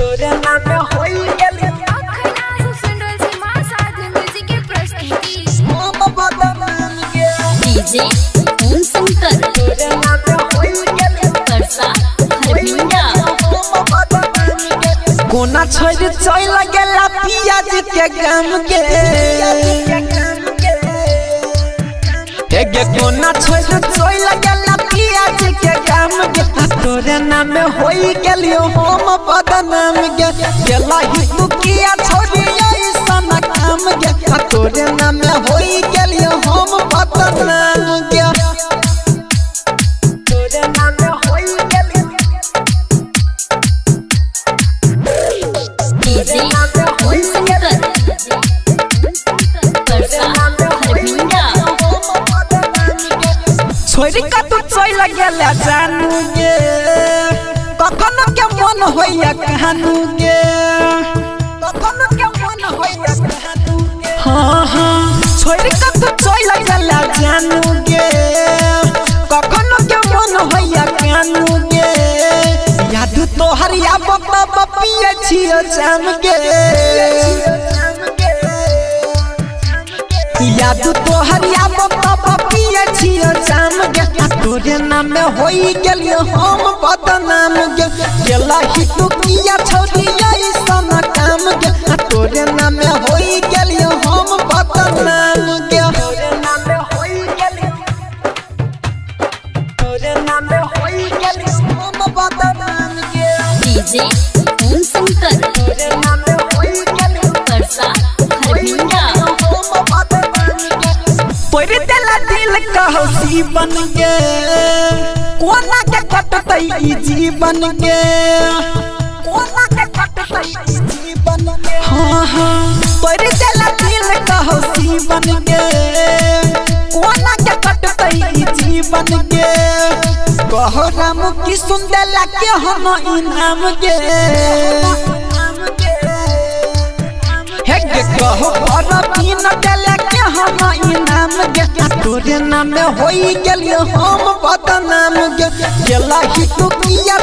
तोरे नाम होई गेली डीजे ओम शंकर तोरे नाम होई गेली परसा हरबिंदा कोना छोड़ चल गेला पियाज के गाम के कोना छोड़ चल गेला पियाज के गाम के तोरे नाम होई गेलियो हम बदनाम के गेला ही तू किया छोड़ी ऐसा काम के तोरे नाम होई गेलियो हम बदनाम के तोरे नाम होई गेलियो डीजे ओम शंकर परसा हरबिंदा छोरी का तू चल गेला जानू गे कखन के मन होइया कहानू गे कखन के मन होइया कहानू गे हां हां छोरी का तू चल गेला जानू गे कखन के मन होइया कहानू गे याद तोहर या बप्पा बपिया छियो जाम गे याद तोहर या बप्पा बपिया छियो जाम गे तोरे नाम होई गेलियो हम बदनाम गे गेला ही तू किया छोड़ी ऐसा काम गे तोरे नाम होई गेलियो हम बदनाम गे तोरे नाम होई गेलियो तोरे नाम होई गेलियो हम बदनाम गे डीजे ओम शंकर तोरे नाम होई गेलियो परसा हरबिंदा पर तेला दिल कहो सी बन के कोना के कटतई ई जीवन के कोना के कटतई ई जीवन के हां हां पर तेला दिल कहो सी बन के कोना के कटतई ई जीवन के कहो राम की सुंदला के हम इनाम के हे के कहो पर तीन देला के हम इनाम गे तोरे नाम होई गेलियो हम बदनाम गे गेला ही तू किया